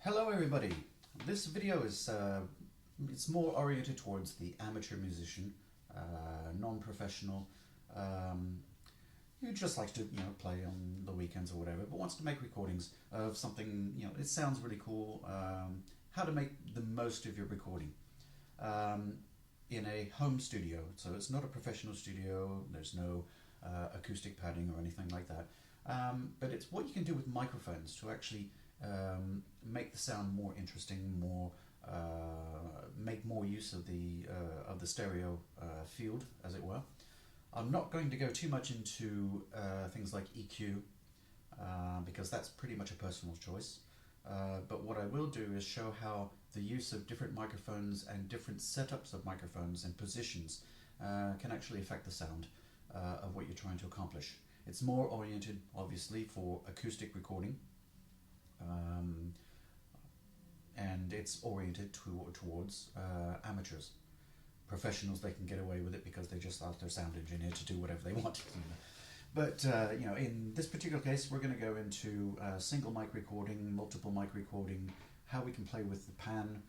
Hello everybody. This video is it's more oriented towards the amateur musician, non-professional, who just likes to play on the weekends or whatever, but wants to make recordings of something it sounds really cool. How to make the most of your recording in a home studio. So it's not a professional studio. There's no acoustic padding or anything like that. But it's what you can do with microphones to actually make the sound more interesting, make more use of the stereo field, as it were. I'm not going to go too much into things like EQ because that's pretty much a personal choice. But what I will do is show how the use of different microphones and different setups of microphones and positions can actually affect the sound of what you're trying to accomplish. It's more oriented, obviously, for acoustic recording, and it's oriented towards amateurs. Professionals, they can get away with it because they just ask their sound engineer to do whatever they want. But in this particular case, we're going to go into single mic recording, multiple mic recording, how we can play with the pan,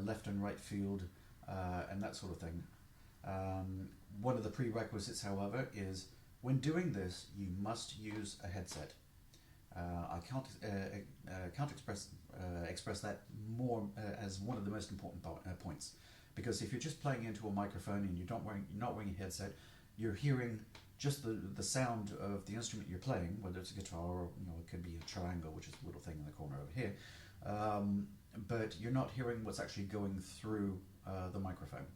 left and right field, and that sort of thing. One of the prerequisites, however, is when doing this, you must use a headset. I can't express that more as one of the most important points, because if you're just playing into a microphone and you're not wearing a headset, you're hearing just the sound of the instrument you're playing, whether it's a guitar or it could be a triangle, which is a little thing in the corner over here, but you're not hearing what's actually going through the microphone.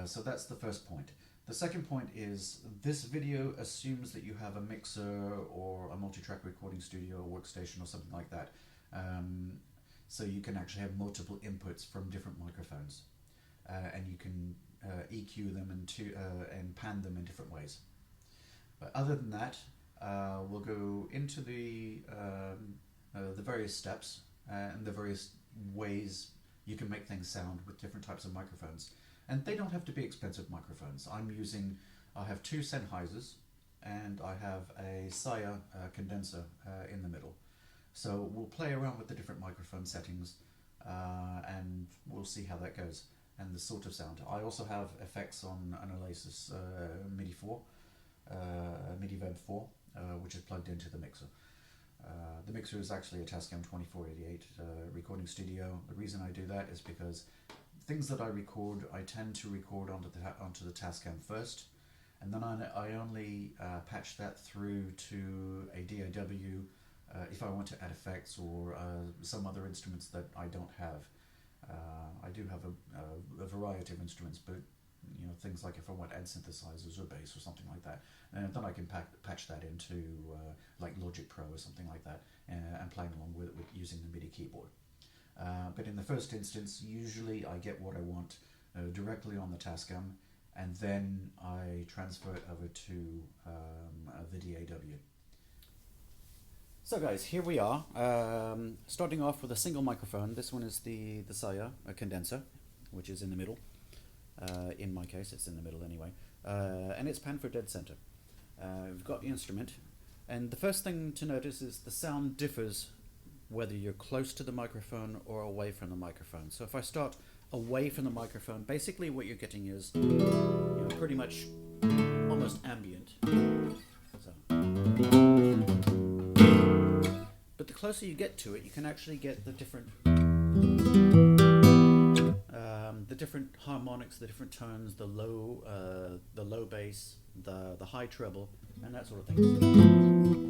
So that's the first point. The second point is this video assumes that you have a mixer or a multi-track recording studio or workstation or something like that. So you can actually have multiple inputs from different microphones, and you can EQ them and pan them in different ways. But other than that, we'll go into the various steps and the various ways you can make things sound with different types of microphones. And they don't have to be expensive microphones. I have two Sennheisers and I have a Saya condenser in the middle. So we'll play around with the different microphone settings and we'll see how that goes and the sort of sound. I also have effects on an Oasis MIDI 4, MIDI Verb 4, which is plugged into the mixer. The mixer is actually a Tascam 2488 recording studio. The reason I do that is because things that I record, I tend to record onto the Tascam first, and then I only patch that through to a DAW if I want to add effects or some other instruments that I don't have. I do have a variety of instruments, but things like if I want to add synthesizers or bass or something like that, and then I can patch that into like Logic Pro or something like that, and playing along with it using the MIDI keyboard. But in the first instance, usually I get what I want directly on the Tascam, and then I transfer it over to the DAW. So guys, here we are, starting off with a single microphone. This one is the Saya, a condenser, which is in the middle. In my case, it's in the middle anyway. And it's panned for dead center. We've got the instrument, and the first thing to notice is the sound differs whether you're close to the microphone or away from the microphone. So if I start away from the microphone, basically what you're getting is pretty much almost ambient. So. But the closer you get to it, you can actually get the different harmonics, the different tones, the low bass, the high treble, and that sort of thing.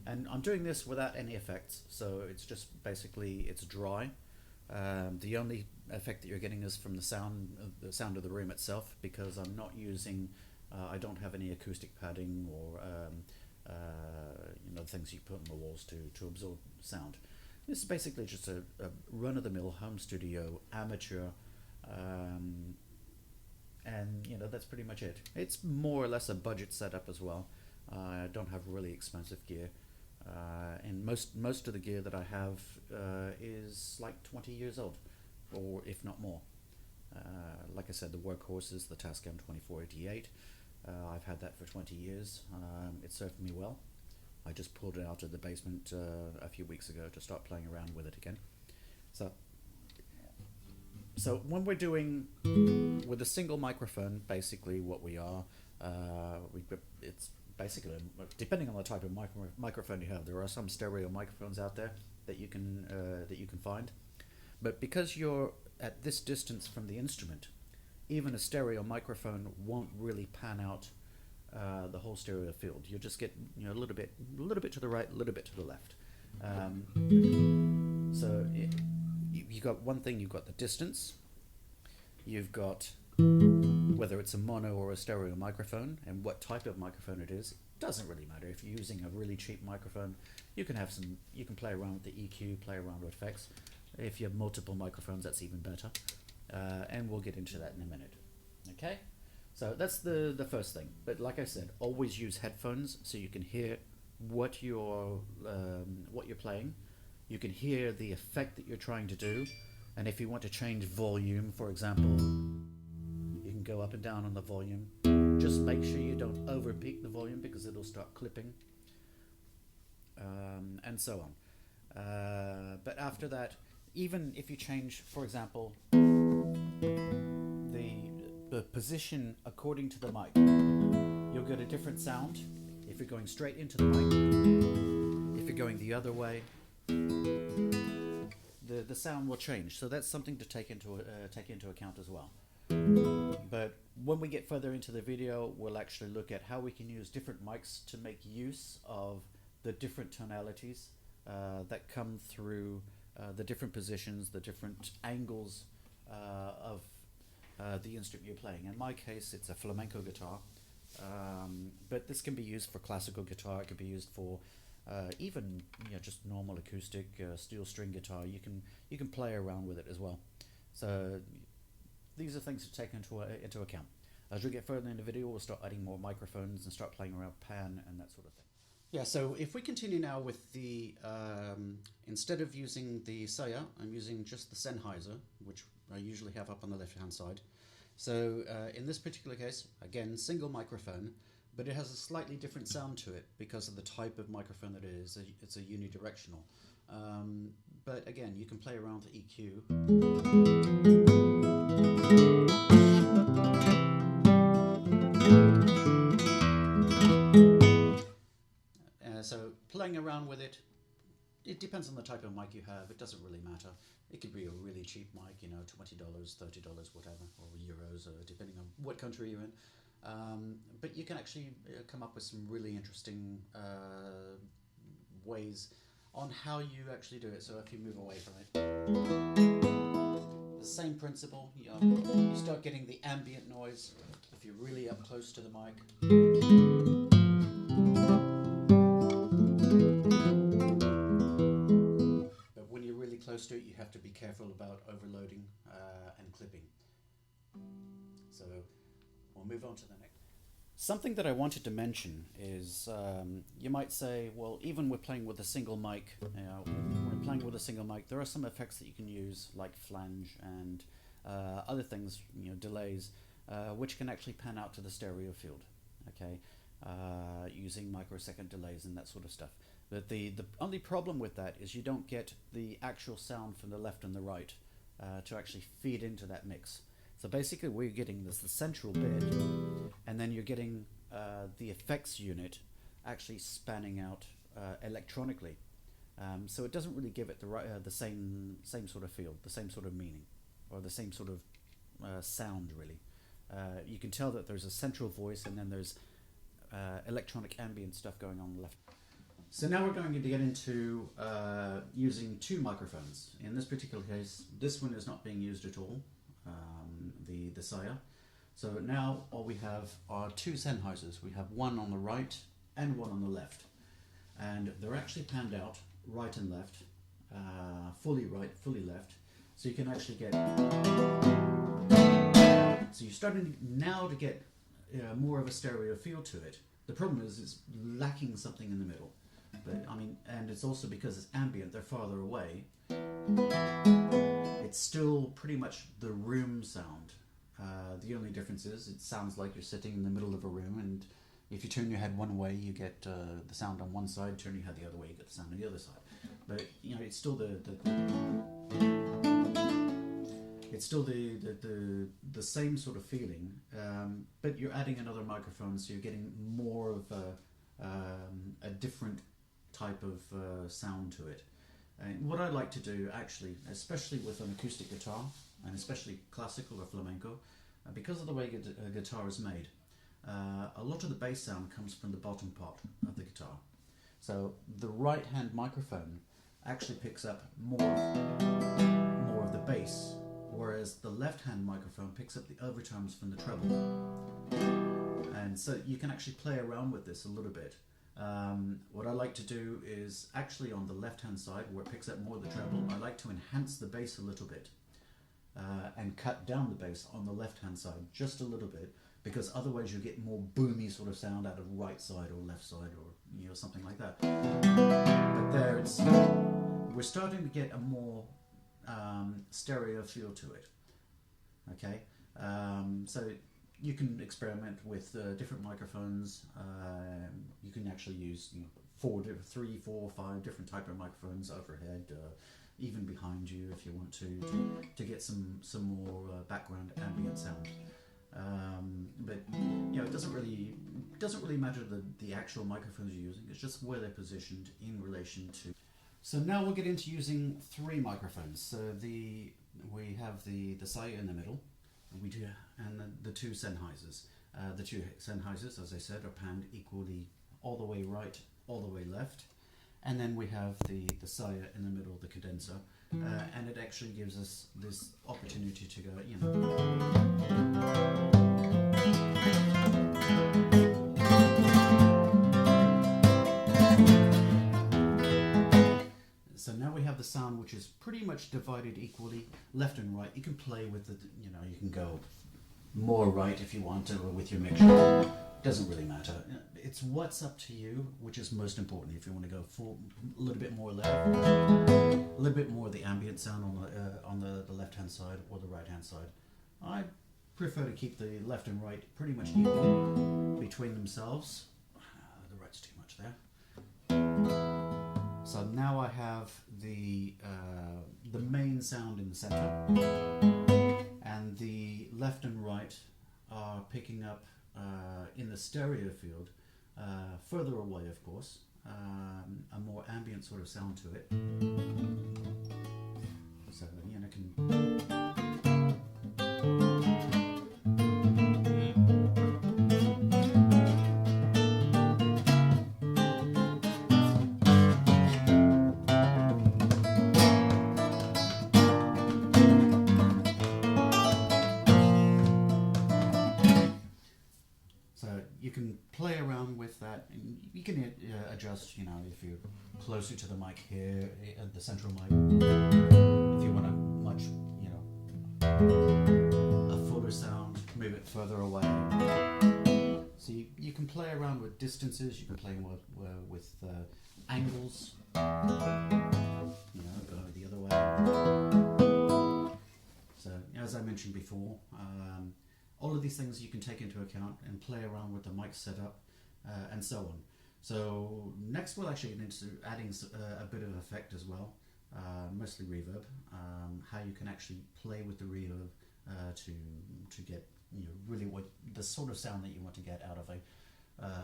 And I'm doing this without any effects, so it's just basically it's dry. The only effect that you're getting is from the sound of the room itself, because I'm not using, I don't have any acoustic padding or things you put on the walls to absorb sound. This is basically just a run-of-the-mill home studio, amateur, and that's pretty much it. It's more or less a budget setup as well. I don't have really expensive gear. And most of the gear that I have is like 20 years old, or if not more. Like I said, the workhorse is the Tascam 2488. I've had that for 20 years. It served me well. I just pulled it out of the basement a few weeks ago to start playing around with it again. So, so when we're doing with a single microphone, basically what we are, it's basically, depending on the type of microphone you have, there are some stereo microphones out there that you can find. But because you're at this distance from the instrument, even a stereo microphone won't really pan out the whole stereo field. You'll just get a little bit to the right, a little bit to the left. You got one thing. You've got the distance. You've got whether it's a mono or a stereo microphone and what type of microphone it is. Doesn't really matter. If you're using a really cheap microphone, you can play around with the EQ, play around with effects. If you have multiple microphones, that's even better. And we'll get into that in a minute. Okay, so that's the first thing. But like I said, always use headphones so you can hear what you're playing. You can hear the effect that you're trying to do, and if you want to change volume, for example, you can go up and down on the volume. Just make sure you don't overpeak the volume because it'll start clipping, and so on. But after that, even if you change, for example, the position according to the mic, you'll get a different sound if you're going straight into the mic. If you're going the other way, the sound will change. So that's something to take into account as well. But when we get further into the video, we'll actually look at how we can use different mics to make use of the different tonalities that come through the different positions, the different angles of the instrument you're playing. In my case, it's a flamenco guitar, but this can be used for classical guitar. It can be used for even just normal acoustic steel string guitar. You can play around with it as well. So these are things to take into account. As we get further in the video, we'll start adding more microphones and start playing around pan and that sort of thing. Yeah, so if we continue now with the, instead of using the Saya, I'm using just the Sennheiser, which I usually have up on the left-hand side. So in this particular case, again, single microphone, but it has a slightly different sound to it because of the type of microphone that it is. It's a unidirectional. But again, you can play around the EQ. So playing around with it, it depends on the type of mic you have. It doesn't really matter. It could be a really cheap mic, $20, $30, whatever, or euros, depending on what country you're in. But you can actually come up with some really interesting ways on how you actually do it. So if you move away from it, the same principle. You start getting the ambient noise if you're really up close to the mic. But when you're really close to it, you have to be careful about overloading and clipping. So we'll move on to the next. Something that I wanted to mention is you might say, well, even we're playing with a single mic, when we're playing with a single mic, there are some effects that you can use like flange and other things, delays, which can actually pan out to the stereo field, okay, using microsecond delays and that sort of stuff. But the only problem with that is you don't get the actual sound from the left and the right to actually feed into that mix. So basically we're getting the central bit, and then you're getting the effects unit actually spanning out electronically. So it doesn't really give it the same sort of feel, the same sort of meaning, or the same sort of sound really. You can tell that there's a central voice and then there's electronic ambient stuff going on the left. So now we're going to get into using two microphones. In this particular case, this one is not being used at all. The Saya. So now all we have are two Sennheisers. We have one on the right and one on the left, and they're actually panned out right and left, fully right, fully left. So you can actually get. So you're starting now to get more of a stereo feel to it. The problem is it's lacking something in the middle. But I mean, and it's also because it's ambient. They're farther away. It's still pretty much the room sound. The only difference is it sounds like you're sitting in the middle of a room, and If you turn your head one way, you get the sound on one side. Turn your head the other way, you get the sound on the other side. But you know, it's still the same sort of feeling. But you're adding another microphone, so you're getting more of a different type of sound to it. And what I like to do, actually, especially with an acoustic guitar, and especially classical or flamenco, because of the way a guitar is made, a lot of the bass sound comes from the bottom part of the guitar. So the right hand microphone actually picks up more of the bass, whereas the left hand microphone picks up the overtones from the treble. And so you can actually play around with this a little bit. What I like to do is actually on the left hand side, where it picks up more of the treble, I like to enhance the bass a little bit and cut down the bass on the left hand side just a little bit, because otherwise you get more boomy sort of sound out of right side or left side, or you know, something like that. But there we're starting to get a more stereo feel to it. Okay, so you can experiment with different microphones. You can actually use 3, 4, 5 different type of microphones overhead, even behind you if you want to get some more background ambient sound. But you know, it doesn't really matter the actual microphones you're using. It's just where they're positioned in relation to. So now we'll get into using 3 microphones. So we have the Saya in the middle, and the 2 Sennheisers. The 2 Sennheisers, as I said, are panned equally all the way right, all the way left. And then we have the Saya in the middle, the condenser, and it actually gives us this opportunity to go, you know. So now we have the sound which is pretty much divided equally, left and right. You can play with it, you know, you can go more right if you want to, or with your mixture. Doesn't really matter. It's what's up to you, which is most important. If you want to go full, a little bit more left, a little bit more of the ambient sound on the left hand side or the right hand side. I prefer to keep the left and right pretty much equal between themselves. The right's too much there. So now I have the main sound in the center, and the left and right are picking up in the stereo field, further away of course, a more ambient sort of sound to it. So you know, you can play around with that, and you can adjust, you know, if you're closer to the mic here, at the central mic, if you want a much, you know, a fuller sound, move it further away. So you can play around with distances, you can play with angles, you know, go the other way. So as I mentioned before, all of these things you can take into account and play around with the mic setup and so on. So next we'll actually get into adding a bit of effect as well, mostly reverb, how you can actually play with the reverb to get, you know, really what the sort of sound that you want to get out of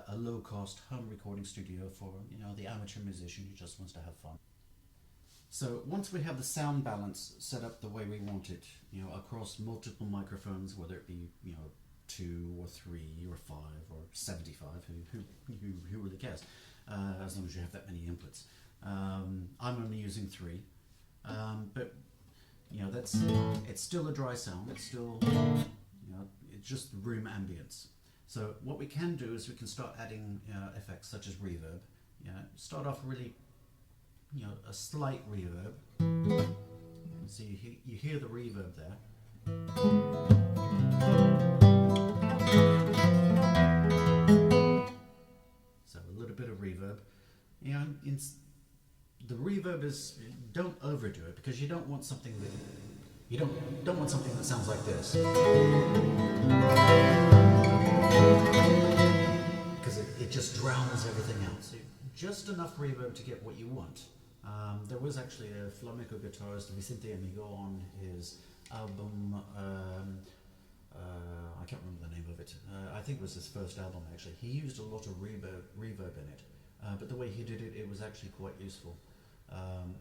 a low-cost home recording studio for, you know, the amateur musician who just wants to have fun. So once we have the sound balance set up the way we want it, you know, across multiple microphones, whether it be, you know, 2 or 3 or 5 or 75, who really cares, as long as you have that many inputs. I'm only using 3, but you know, it's still a dry sound. It's still, you know, it's just room ambience. So what we can do is we can start adding effects such as reverb. You know, start off really, you know, a slight reverb. So you hear the reverb there. So a little bit of reverb. You know, the reverb is, don't overdo it, because you don't want something that don't want something that sounds like this. Because drowns everything out. So just enough reverb to get what you want. There was actually a flamenco guitarist, Vicente Amigo, on his album. I can't remember the name of it. I think it was his first album actually. He used a lot of reverb in it, but the way he did it, it was actually quite useful.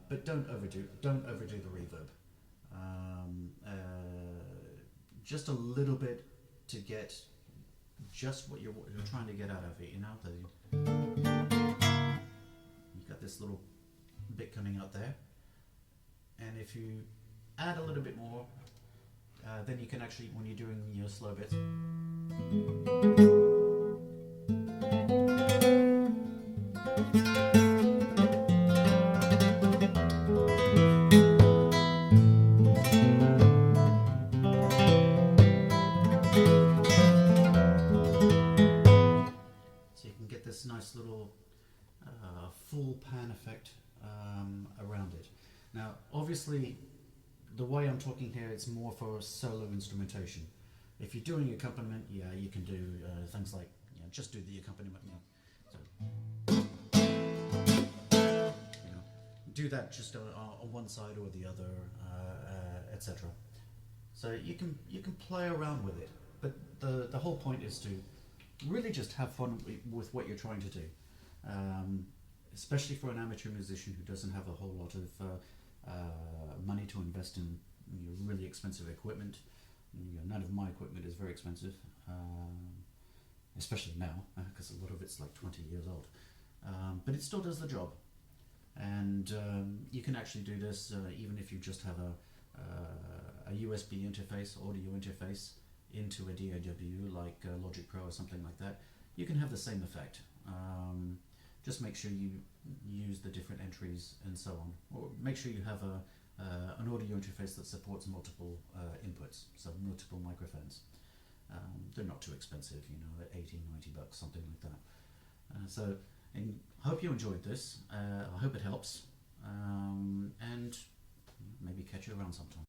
But don't overdo the reverb. Just a little bit to get just what you're trying to get out of it. You know, you've got this little bit coming out there, and if you add a little bit more, then you can actually, when you're doing your slow bits, so you can get this nice little full pan effect around it. Now, obviously, the way I'm talking here, it's more for solo instrumentation. If you're doing accompaniment, yeah, you can do things like, just do the accompaniment. So, do that just on one side or the other, etc. So you can play around with it, but the whole point is to really just have fun with what you're trying to do. Especially for an amateur musician who doesn't have a whole lot of money to invest in really expensive equipment. None of my equipment is very expensive, especially now, because a lot of it's like 20 years old. But it still does the job. And you can actually do this even if you just have a USB interface, audio interface, into a DAW like Logic Pro or something like that. You can have the same effect. Just make sure you use the different entries and so on. Or make sure you have an audio interface that supports multiple inputs, so multiple microphones. They're not too expensive, at 80, 90 bucks, something like that. So I hope you enjoyed this. I hope it helps. And maybe catch you around sometime.